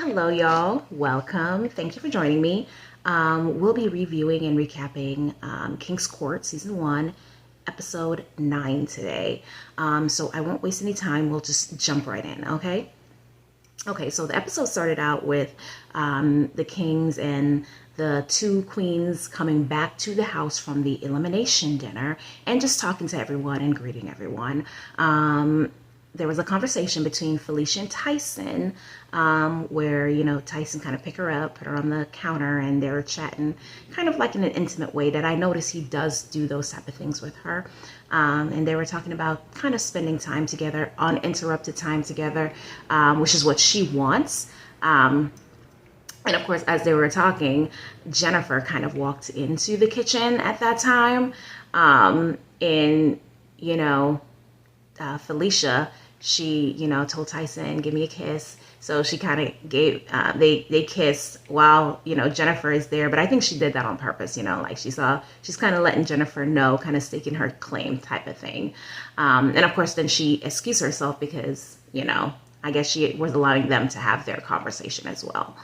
Hello, y'all. Welcome. Thank you for joining me. We'll be reviewing and recapping King's Court Season 1, Episode 9 today. So I won't waste any time. We'll just jump right in, okay? Okay, so the episode started out with the kings and the two queens coming back to the house from the elimination dinner and just talking to everyone and greeting everyone. There was a conversation between Felicia and Tyson where, Tyson kind of picked her up, put her on the counter, and they were chatting kind of like in an intimate way that I notice he does do those type of things with her. And they were talking about kind of spending time together, uninterrupted time together, which is what she wants. And of course, as they were talking, Jennifer kind of walked into the kitchen at that time. And, Felicia, she, told Tyson, give me a kiss. So she kind of gave, they kissed while, Jennifer is there. But I think she did that on purpose, like she's kind of letting Jennifer know, kind of staking her claim type of thing. And of course, then she excused herself because, I guess she was allowing them to have their conversation as well.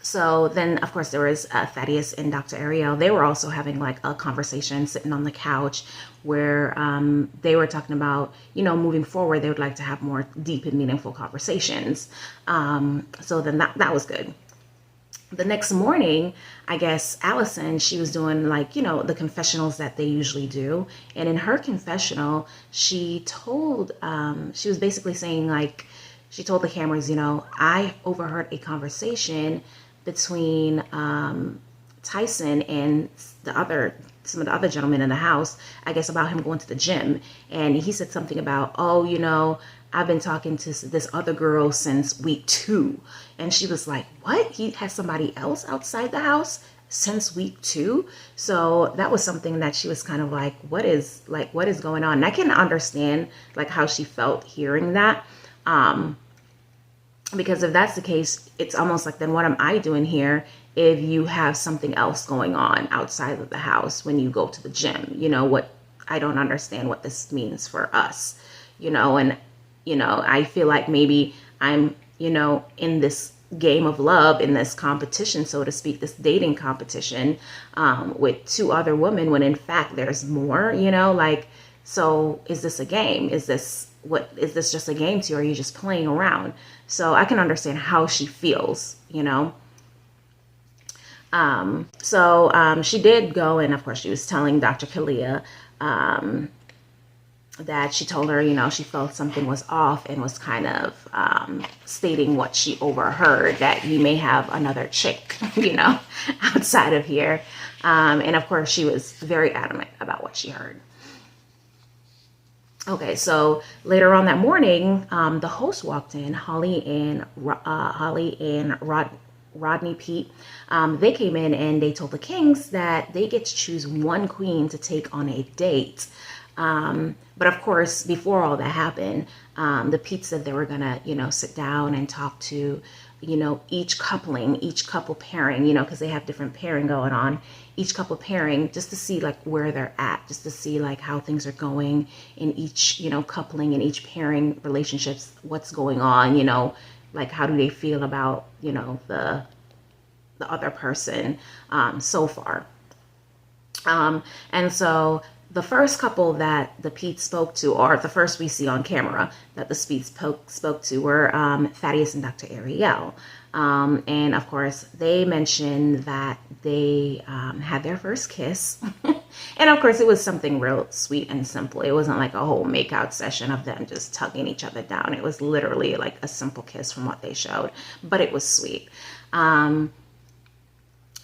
So then, of course, there was Thaddeus and Dr. Ariel. They were also having like a conversation sitting on the couch where they were talking about, moving forward, they would like to have more deep and meaningful conversations. So then that was good. The next morning, I guess Allison, she was doing like, the confessionals that they usually do. And in her confessional, she was basically saying like, she told the cameras, I overheard a conversation between Tyson and some of the other gentlemen in the house, I guess about him going to the gym. And he said something about, I've been talking to this other girl since week 2. And she was like, what? He has somebody else outside the house since week 2? So that was something that she was kind of like, what is going on? And I can understand like how she felt hearing that. Because if that's the case, it's almost like, then what am I doing here if you have something else going on outside of the house when you go to the gym? I don't understand what this means for us, and, I feel like maybe I'm, in this game of love, in this competition, so to speak, this dating competition with 2 other women when in fact there's more, so is this a game? Is this just a game to you, or are you just playing around? So I can understand how she feels, So she did go, and of course she was telling Dr. Kalia that she told her, she felt something was off and was kind of stating what she overheard, that you may have another chick, outside of here. And of course she was very adamant about what she heard. Okay, so later on that morning, the host walked in, Holly and Rodney Pete. They came in and they told the Kings that they get to choose one queen to take on a date. But of course, before all that happened, the Pete said they were gonna, sit down and talk to, each couple pairing, because they have different pairing going on, each couple pairing, just to see like where they're at, just to see like how things are going in each, coupling and each pairing relationships, what's going on, like how do they feel about, the other person so far. And so the first couple that the Pete spoke to, or the first we see on camera that the Pete spoke to, were Thaddeus and Dr. Ariel. And of course, they mentioned that they had their first kiss. And of course, it was something real sweet and simple. It wasn't like a whole makeout session of them just tugging each other down. It was literally like a simple kiss from what they showed, but it was sweet.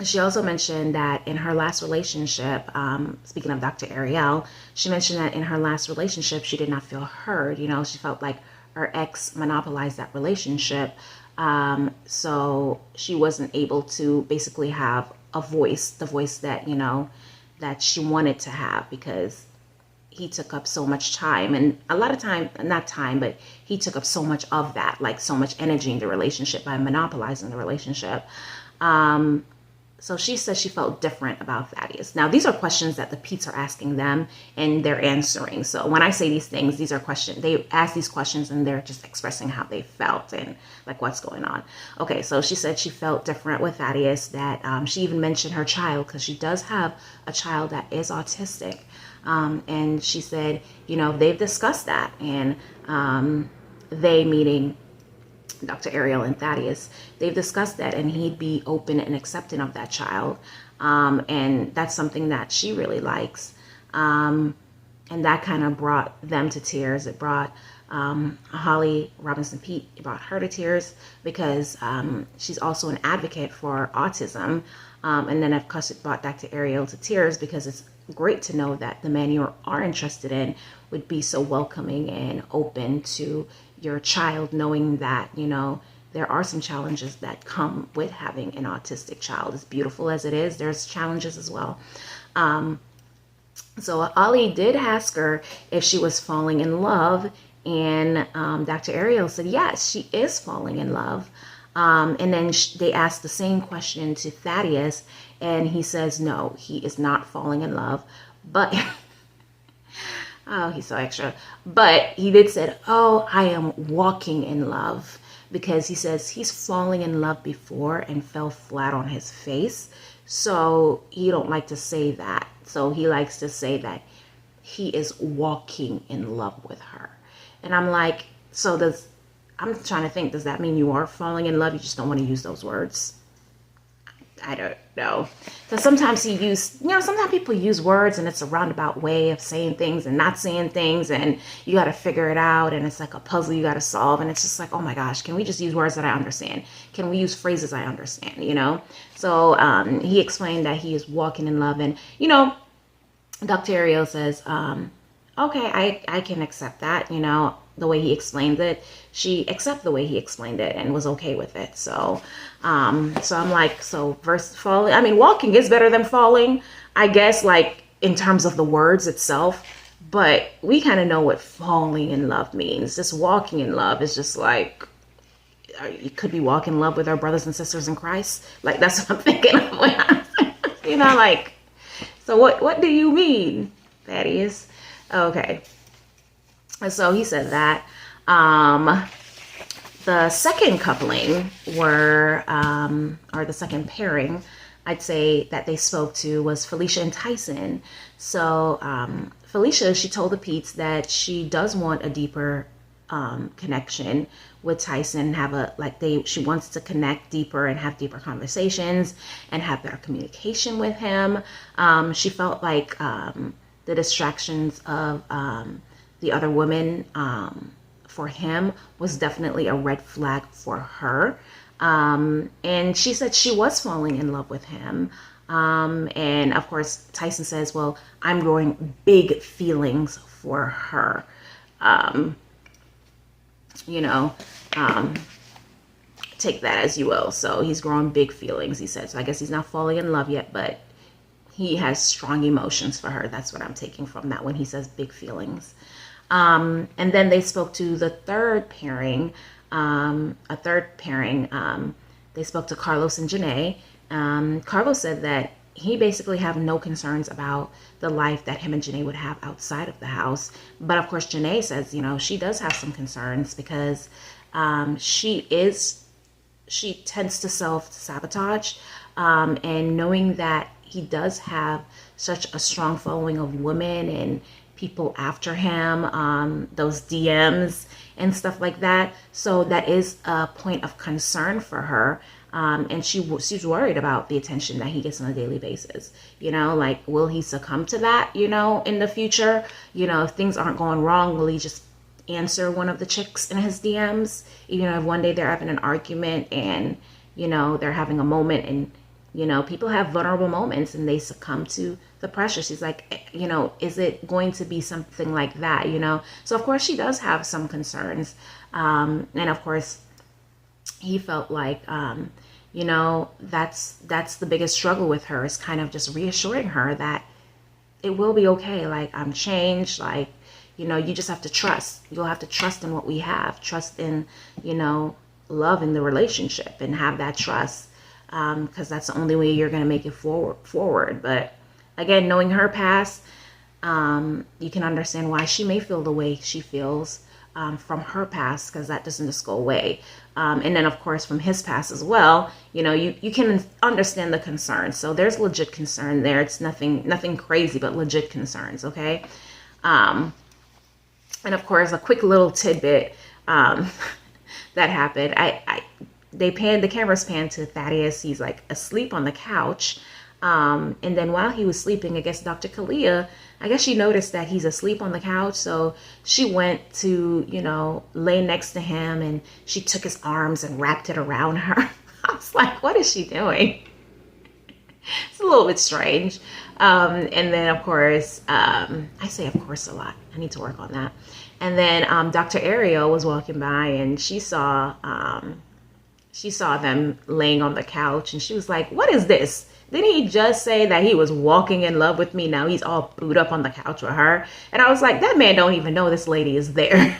She also mentioned that in her last relationship, speaking of Dr. Ariel, she mentioned that in her last relationship, she did not feel heard. She felt like her ex monopolized that relationship. So she wasn't able to basically have a voice, the voice that, that she wanted to have, because he took up so much time, and a lot of time, not time, but he took up so much of that, like so much energy in the relationship by monopolizing the relationship. So she says she felt different about Thaddeus. Now, these are questions that the Peets are asking them and they're answering. So when I say these things, these are questions. They ask these questions and they're just expressing how they felt and like what's going on. Okay, so she said she felt different with Thaddeus, that she even mentioned her child because she does have a child that is autistic. And she said, they've discussed that, and they, meaning Dr. Ariel and Thaddeus, they've discussed that, and he'd be open and accepting of that child. And that's something that she really likes. And that kind of brought them to tears. It brought Holly Robinson Peete, it brought her to tears because she's also an advocate for autism. And then, of course, it brought Dr. Ariel to tears because it's great to know that the man you are interested in would be so welcoming and open to your child, knowing that, there are some challenges that come with having an autistic child. As beautiful as it is, there's challenges as well. So Ali did ask her if she was falling in love, and Dr. Ariel said, yes, she is falling in love. And then they asked the same question to Thaddeus, and he says, no, he is not falling in love. But, oh, he's so extra. But he did say, oh, I am walking in love, because he says he's falling in love before and fell flat on his face. So he don't like to say that. So he likes to say that he is walking in love with her. And I'm like, I'm trying to think, does that mean you are falling in love? You just don't want to use those words? I don't know. Because sometimes sometimes people use words and it's a roundabout way of saying things and not saying things, and you got to figure it out, and it's like a puzzle you got to solve, and it's just like, oh my gosh, can we just use words that I understand? Can we use phrases I understand, So he explained that he is walking in love, and, Dr. Ariel says, okay, I can accept that, the way he explained it. She accepted the way he explained it and was okay with it. So I'm like, versus falling, walking is better than falling, I guess, like in terms of the words itself, but we kind of know what falling in love means. Just walking in love is just like, you could be walking in love with our brothers and sisters in Christ. Like, that's what I'm thinking of when I'm, so what do you mean, Thaddeus? Okay. So he said that. The second coupling or the second pairing, I'd say, that they spoke to was Felicia and Tyson. So Felicia, she told the Peets that she does want a deeper connection with Tyson, she wants to connect deeper and have deeper conversations and have better communication with him. She felt like the distractions of the other woman for him was definitely a red flag for her. And she said she was falling in love with him. And of course, Tyson says, well, I'm growing big feelings for her. Take that as you will. So he's growing big feelings, he said. So I guess he's not falling in love yet, but he has strong emotions for her. That's what I'm taking from that when he says big feelings. And then they spoke to the third pairing, they spoke to Carlos and Janae. Carlos said that he basically have no concerns about the life that him and Janae would have outside of the house. But of course, Janae says, she does have some concerns because she tends to self-sabotage. And knowing that he does have such a strong following of women and people after him, those DMs and stuff like that. So that is a point of concern for her. And she's worried about the attention that he gets on a daily basis. Will he succumb to that, in the future? If things aren't going wrong, will he just answer one of the chicks in his DMs? Even if one day they're having an argument and, they're having a moment and, people have vulnerable moments and they succumb to the pressure. She's like, is it going to be something like that, So of course she does have some concerns. And of course he felt like, that's the biggest struggle with her, is kind of just reassuring her that it will be okay. Like, I'm changed. Like, you just have to trust. You'll have to trust in what we have. Trust in, love in the relationship and have that trust. because that's the only way you're going to make it forward. But again, knowing her past, you can understand why she may feel the way she feels from her past, because that doesn't just go away. And then, of course, from his past as well, you can understand the concern. So there's legit concern there. It's nothing crazy, but legit concerns, okay? And of course, a quick little tidbit that happened. The cameras pan to Thaddeus. He's like asleep on the couch. And then while he was sleeping, I guess Dr. Kalia, I guess she noticed that he's asleep on the couch. So she went to, lay next to him, and she took his arms and wrapped it around her. I was like, what is she doing? It's a little bit strange. And then, of course, I say of course a lot. I need to work on that. And then Dr. Ariel was walking by, and she saw them laying on the couch, and she was like, what is this? Didn't he just say that he was walking in love with me? Now he's all booed up on the couch with her. And I was like, that man don't even know this lady is there.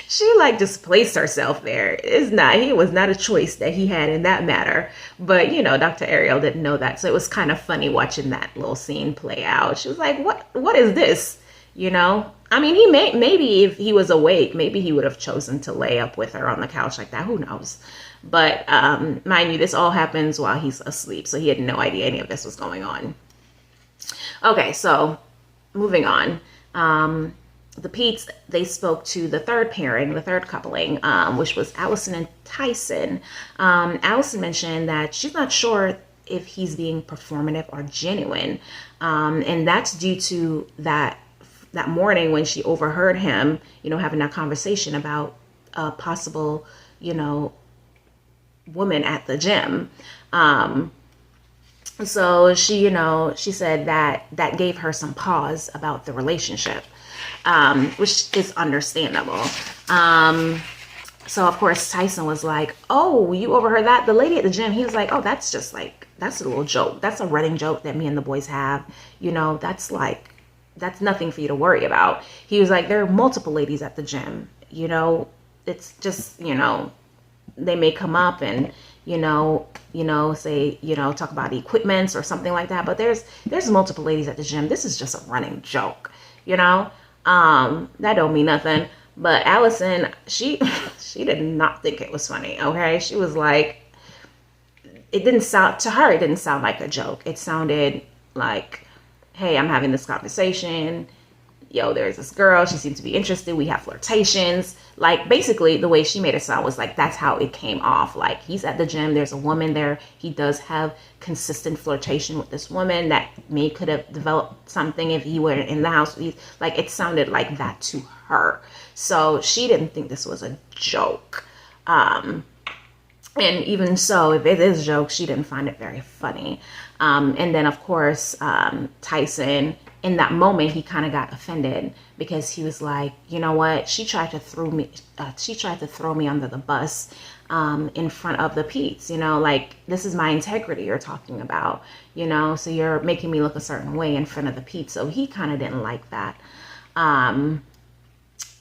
She like just placed herself there. He was not a choice that he had in that matter. But Dr. Ariel didn't know that. So it was kind of funny watching that little scene play out. She was like, what is this? I mean, maybe if he was awake, maybe he would have chosen to lay up with her on the couch like that. Who knows? But mind you, this all happens while he's asleep. So he had no idea any of this was going on. Okay, so moving on. The Peets, they spoke to the third pairing, the third coupling, which was Allison and Tyson. Allison mentioned that she's not sure if he's being performative or genuine. And that's due to that morning when she overheard him, having that conversation about a possible, woman at the gym. So she said that gave her some pause about the relationship, which is understandable. So of course Tyson was like, oh, you overheard that? The lady at the gym, he was like, oh, that's a little joke. That's a running joke that me and the boys have. That's nothing for you to worry about. He was like, there are multiple ladies at the gym. It's just, they may come up and, say, talk about equipments or something like that. But there's multiple ladies at the gym. This is just a running joke, that don't mean nothing. But Allison, she did not think it was funny. Okay. She was like, it didn't sound like a joke. It sounded like, hey, I'm having this conversation. There's this girl. She seems to be interested. We have flirtations. Like, basically, the way she made it sound was like, that's how it came off. Like, he's at the gym. There's a woman there. He does have consistent flirtation with this woman that could have developed something if he were in the house. Like, it sounded like that to her. So she didn't think this was a joke. And even so, if it is a joke, she didn't find it very funny. And then, of course, Tyson, in that moment, he kind of got offended because he was like, you know what? She tried to throw me under the bus in front of the Peets. Like, this is my integrity you're talking about. So you're making me look a certain way in front of the Peets. So he kind of didn't like that.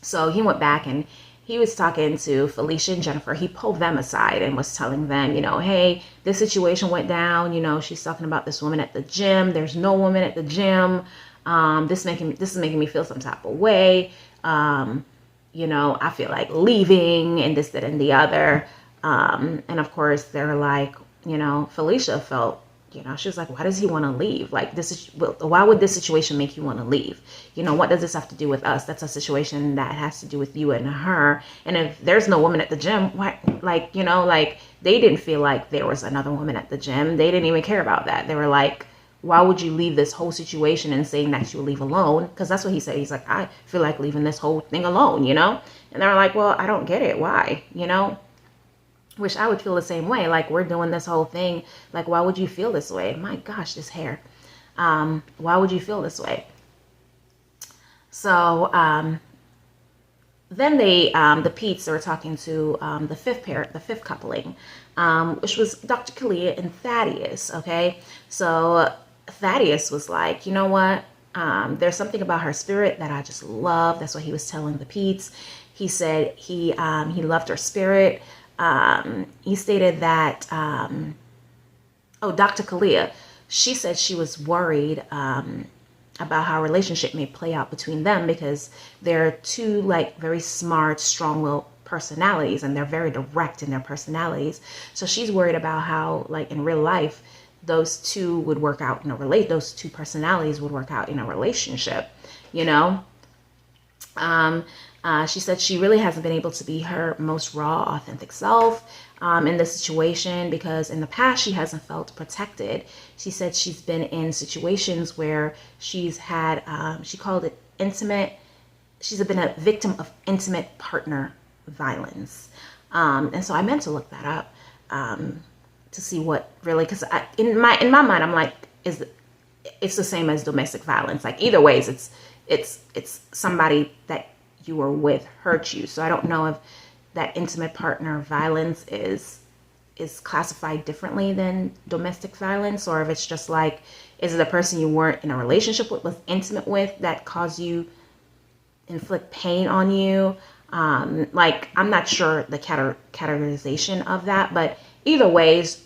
So he went back and he was talking to Felicia and Jennifer. He pulled them aside and was telling them, hey, this situation went down. She's talking about this woman at the gym. There's no woman at the gym. This is making me feel some type of way. I feel like leaving and this, that, and the other. And of course they're like, Felicia felt, she was like, why does he want to leave? Like, why would this situation make you want to leave? What does this have to do with us? That's a situation that has to do with you and her. And if there's no woman at the gym, why, they didn't feel like there was another woman at the gym. They didn't even care about that. They were like, why would you leave this whole situation and saying that you will leave alone? Because that's what he said. He's like, I feel like leaving this whole thing alone, And they're like, well, I don't get it. Why? Which I would feel the same way. Like, we're doing this whole thing. Like, why would you feel this way? My gosh, this hair. Why would you feel this way? So then the Peets were talking to the fifth coupling, which was Dr. Kalia and Thaddeus. Okay, so Thaddeus was like, you know what? There's something about her spirit that I just love. That's what he was telling the Peets. He said he loved her spirit. He stated that, Dr. Kalia, she said she was worried about how a relationship may play out between them because they're two like very smart, strong-willed personalities, and they're very direct in their personalities. So she's worried about how, like in real life, those two would work out in a those two personalities would work out in a relationship, you know. She said she really hasn't been able to be her most raw, authentic self in this situation because in the past she hasn't felt protected. She said she's been in situations where she's had, she called it intimate, she's been a victim of intimate partner violence. And so I meant to look that up to see what really, because in my mind I'm like, it's the same as domestic violence. Like either ways, it's somebody that you were with hurt you. So I don't know if that intimate partner violence is classified differently than domestic violence, or if it's just like, is it a person you weren't in a relationship with, was intimate with, that caused you, inflict pain on you. Like, I'm not sure the categorization of that, but either ways,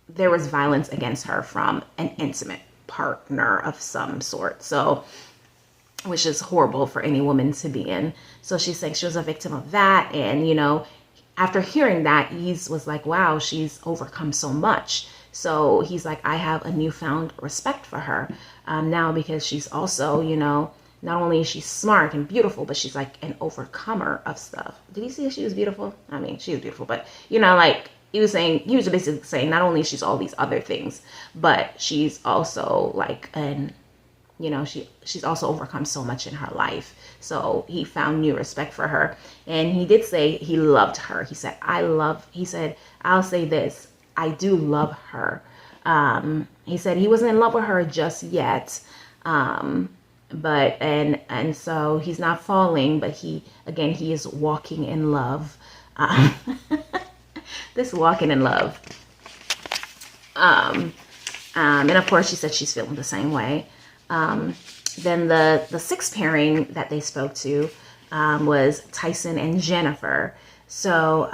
there was violence against her from an intimate partner of some sort. So, which is horrible for any woman to be in. So she's saying she was a victim of that. And, you know, after hearing that, he was like, wow, she's overcome so much. So he's like, I have a newfound respect for her now, because she's also, you know, not only is she smart and beautiful, but she's like an overcomer of stuff. Did you see that she was beautiful? I mean, she was beautiful, but, you know, like he was basically saying not only she's all these other things, but she's also like you know, she's also overcome so much in her life. So he found new respect for her. And he did say he loved her. He said, I'll say this, I do love her. He said he wasn't in love with her just yet. But, and so he's not falling, but he is walking in love. This walking in love. And of course she said she's feeling the same way. Then the sixth pairing that they spoke to was Tyson and Jennifer. So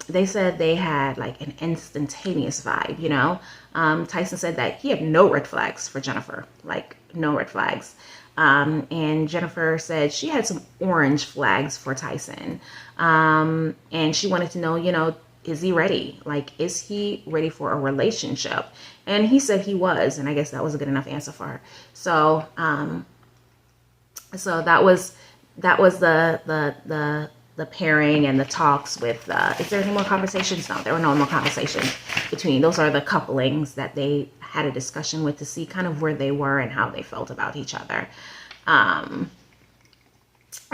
they said they had like an instantaneous vibe, you know. Tyson said that he had no red flags for Jennifer, like no red flags. And Jennifer said she had some orange flags for Tyson. And she wanted to know, you know, is he ready? Like, is he ready for a relationship? And he said he was, and I guess that was a good enough answer for her. So, so that was the pairing and the talks with, is there any more conversations? No, there were no more conversations between, those are the couplings that they had a discussion with to see kind of where they were and how they felt about each other.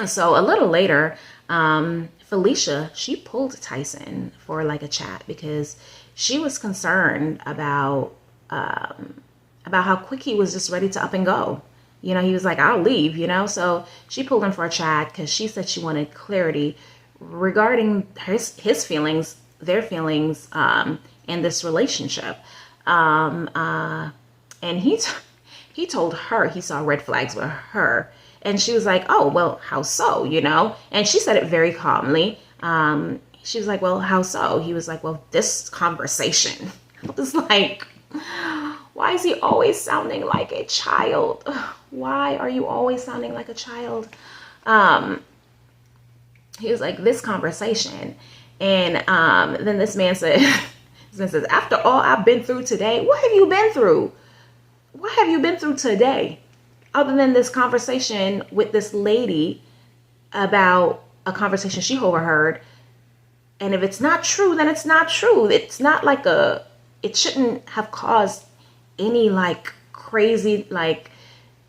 So a little later, Felicia, she pulled Tyson for like a chat because she was concerned about how quick he was just ready to up and go. You know, he was like, I'll leave, you know. So she pulled him for a chat because she said she wanted clarity regarding his feelings, their feelings, in this relationship. And he told her he saw red flags with her. And she was like, oh, well, how so, you know? And she said it very calmly. She was like, well, how so? He was like, well, this conversation. I was like, why is he always sounding like a child? Why are you always sounding like a child? He was like, this conversation. And then this man says, after all I've been through today, what have you been through? What have you been through today? Other than this conversation with this lady about a conversation she overheard. And if it's not true, then it's not true. It's not like it shouldn't have caused any like crazy, like,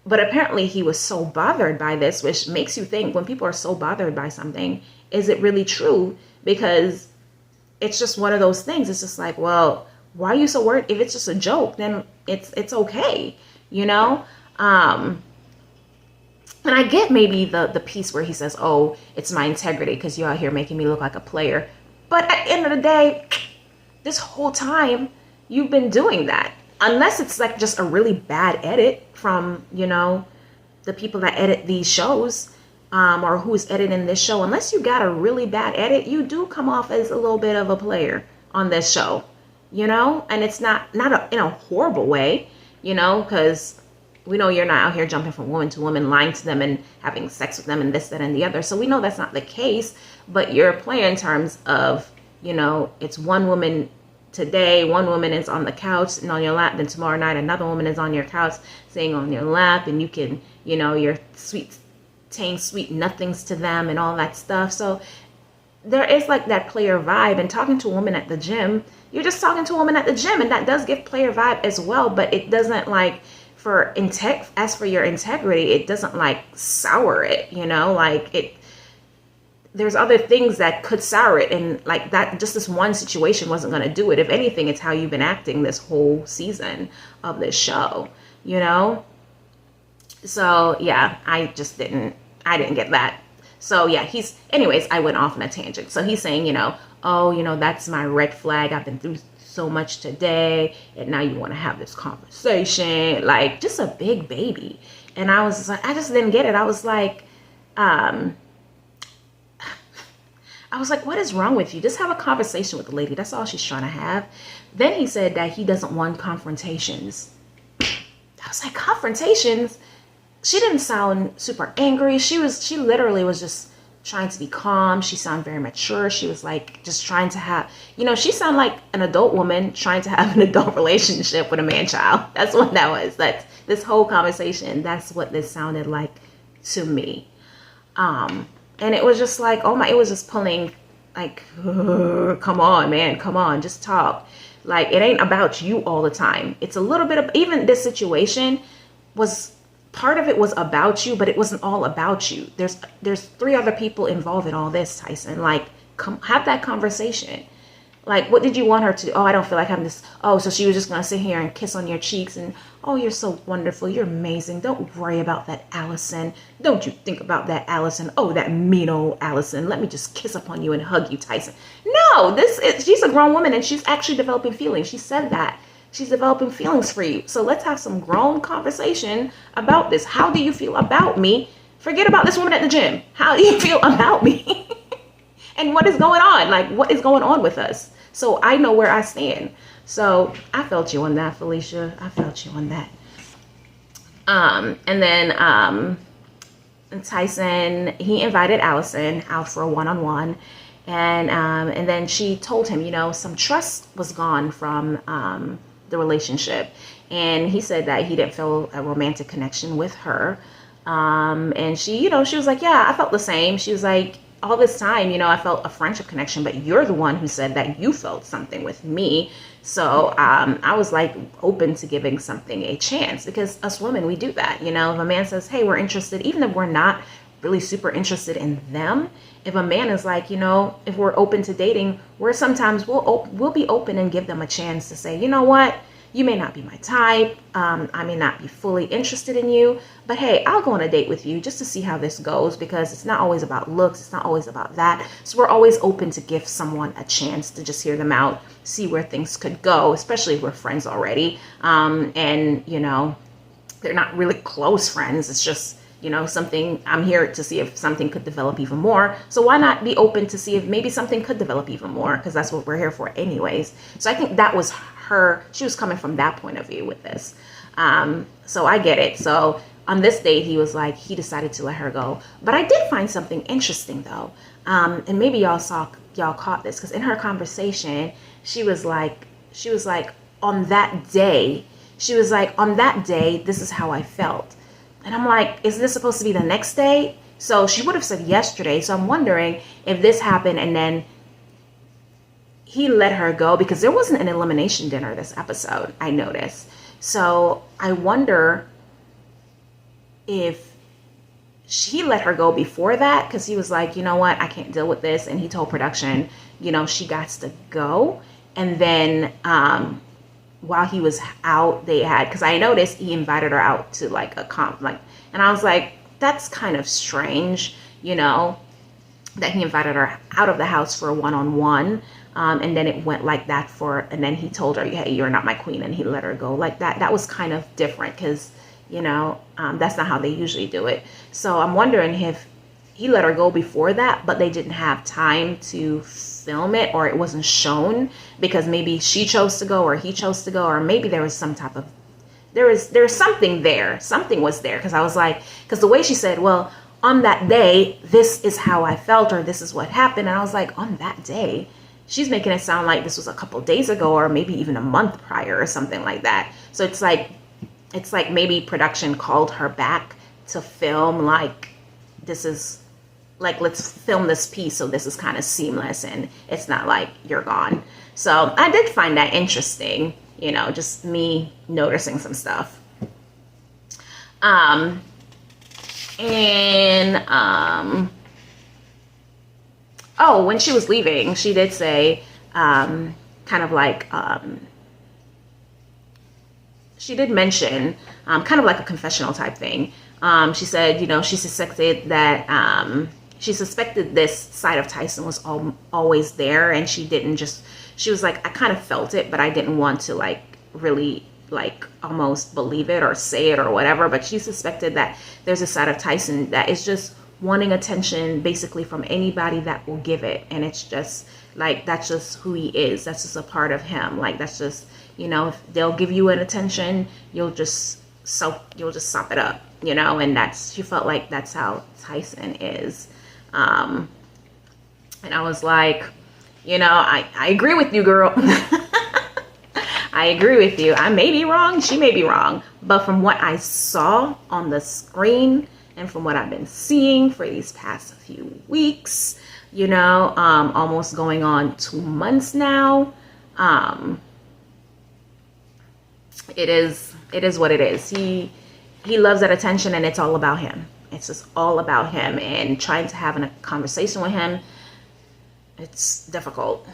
but apparently he was so bothered by this, which makes you think when people are so bothered by something, is it really true? Because it's just one of those things. It's just like, well, why are you so worried? If it's just a joke, then it's okay, you know? And I get maybe the piece where he says, oh, it's my integrity because you're out here making me look like a player. But at the end of the day, this whole time you've been doing that. Unless it's like just a really bad edit from, you know, the people that edit these shows. or who's editing this show, unless you got a really bad edit, you do come off as a little bit of a player on this show, you know? And it's not in a horrible way, you know, because we know you're not out here jumping from woman to woman, lying to them and having sex with them and this, that, and the other. So we know that's not the case, but you're a player in terms of, you know, it's one woman today, one woman is on the couch sitting on your lap, then tomorrow night another woman is on your couch sitting on your lap, and you can, you know, you're saying sweet nothings to them and all that stuff. So there is like that player vibe, and talking to a woman at the gym, you're just talking to a woman at the gym, and that does give player vibe as well, but it doesn't like, as for your integrity, it doesn't like sour it, you know, like there's other things that could sour it, and like that, just this one situation wasn't going to do it. If anything, it's how you've been acting this whole season of this show, you know? So yeah, I didn't get that. So yeah, anyways, I went off on a tangent. So he's saying, you know, oh, you know, that's my red flag. I've been through so much today, and now you want to have this conversation, like just a big baby. And I was like, I just didn't get it. I was like, what is wrong with you? Just have a conversation with the lady. That's all she's trying to have. Then he said that he doesn't want confrontations. I was like, confrontations? She didn't sound super angry. She literally was just trying to be calm. She sounded very mature. She was like just trying to have, you know, she sounded like an adult woman trying to have an adult relationship with a man-child. That's what that was. That's this whole conversation. That's what this sounded like to me. And it was just like, it was just pulling like, come on, man, come on, just talk. Like, it ain't about you all the time. It's a little bit of, even this situation part of it was about you, but it wasn't all about you. There's 3 other people involved in all this, Tyson. Like, have that conversation. Like, what did you want her to do? Oh, I don't feel like having this. Oh, so she was just going to sit here and kiss on your cheeks and, oh, you're so wonderful. You're amazing. Don't worry about that, Allison. Don't you think about that, Allison. Oh, that mean old Allison. Let me just kiss upon you and hug you, Tyson. No, she's a grown woman, and she's actually developing feelings. She said that. She's developing feelings for you. So let's have some grown conversation about this. How do you feel about me? Forget about this woman at the gym. How do you feel about me? And what is going on? Like, what is going on with us? So I know where I stand. So I felt you on that, Felicia. I felt you on that. And then Tyson, he invited Allison out for a one-on-one. And then she told him, you know, some trust was gone from the relationship. And he said that he didn't feel a romantic connection with her. And she, you know, she was like, yeah, I felt the same. She was like, all this time, you know, I felt a friendship connection, but you're the one who said that you felt something with me. So I was like open to giving something a chance, because us women, we do that. You know, if a man says, hey, we're interested, even if we're not really super interested in them, if a man is like, you know, if we're open to dating, we're sometimes we'll be open and give them a chance to say, you know what, you may not be my type. I may not be fully interested in you, but hey, I'll go on a date with you just to see how this goes, because it's not always about looks. It's not always about that. So we're always open to give someone a chance to just hear them out, see where things could go, especially if we're friends already. And, you know, they're not really close friends. It's just, you know, something, I'm here to see if something could develop even more. So why not be open to see if maybe something could develop even more? Because that's what we're here for anyways. So I think that was she was coming from that point of view with this. So I get it. So on this date, he was like, he decided to let her go. But I did find something interesting though. And maybe y'all caught this, because in her conversation, she was like, on that day, this is how I felt. And I'm like, is this supposed to be the next day? So she would have said yesterday. So I'm wondering if this happened and then he let her go, because there wasn't an elimination dinner this episode, I noticed. So I wonder if he let her go before that, because he was like, you know what, I can't deal with this. And he told production, you know, she got to go. And then while he was out, they had, because I noticed he invited her out to like a and I was like, that's kind of strange, you know, that he invited her out of the house for a one-on-one. And then it went like that and then he told her, hey, you're not my queen, and he let her go like that. That was kind of different, because, you know, that's not how they usually do it. So I'm wondering if he let her go before that, but they didn't have time to film it, or it wasn't shown because maybe she chose to go or he chose to go, or maybe there was some type of there's something there. Something was there, because I was like, because the way she said, well, on that day, this is how I felt, or this is what happened. And I was like, on that day, she's making it sound like this was a couple days ago, or maybe even a month prior or something like that. So it's like maybe production called her back to film, like, this is like, let's film this piece so this is kind of seamless and it's not like you're gone. So I did find that interesting, just me noticing some stuff. Oh, when she was leaving, she did say, kind of like, she did mention, kind of like a confessional type thing. She said, she suspected that, she suspected this side of Tyson was always there, and she was like, I kind of felt it, but I didn't want to like really like almost believe it or say it or whatever. But she suspected that there's a side of Tyson that is just wanting attention basically from anybody that will give it. And it's just like, that's just who he is. That's just a part of him. Like, that's just, if they'll give you an attention, you'll just sop it up, and she felt like that's how Tyson is. And I was like, I agree with you, girl. I agree with you. I may be wrong. She may be wrong. But from what I saw on the screen and from what I've been seeing for these past few weeks, almost going on 2 months now, it is what it is. He loves that attention, and it's all about him. It's just all about him, and trying to have a conversation with him, it's difficult.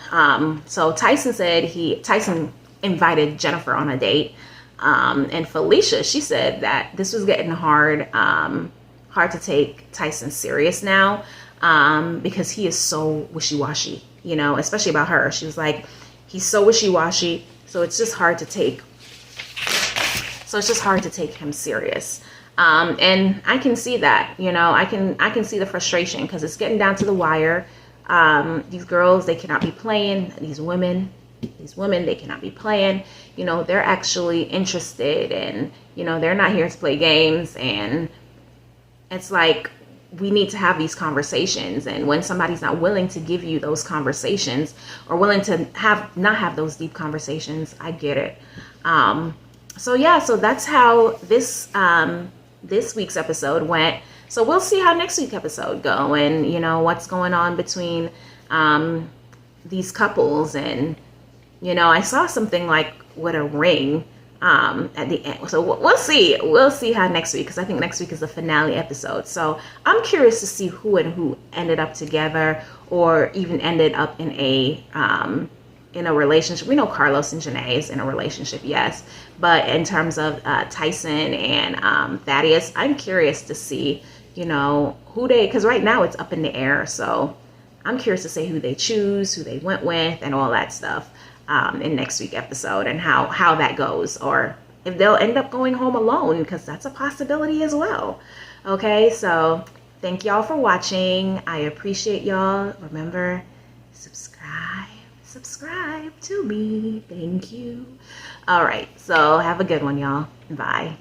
So Tyson invited Jennifer on a date, and Felicia, she said that this was getting hard to take Tyson serious now, because he is so wishy-washy, especially about her. She was like, he's so wishy-washy, so it's just hard to take him serious. And I can see that, I can see the frustration, because it's getting down to the wire. These girls, they cannot be playing. These women, they cannot be playing. They're actually interested, and, they're not here to play games. And it's like, we need to have these conversations. And when somebody's not willing to give you those conversations, or willing to not have those deep conversations, I get it. So yeah, so that's how this week's episode went. So we'll see how next week's episode go, and what's going on between these couples. And I saw something like with a ring at the end. So we'll see how next week, because I think next week is the finale episode. So I'm curious to see who ended up together, or even ended up in a relationship. We know Carlos and Janae is in a relationship, yes. But in terms of Tyson and Thaddeus, I'm curious to see, because right now it's up in the air. So I'm curious to see who they choose, who they went with, and all that stuff in next week's episode, and how that goes, or if they'll end up going home alone, because that's a possibility as well. Okay, so thank y'all for watching. I appreciate y'all. Remember, subscribe to me. Thank you. All right, so have a good one, y'all. Bye.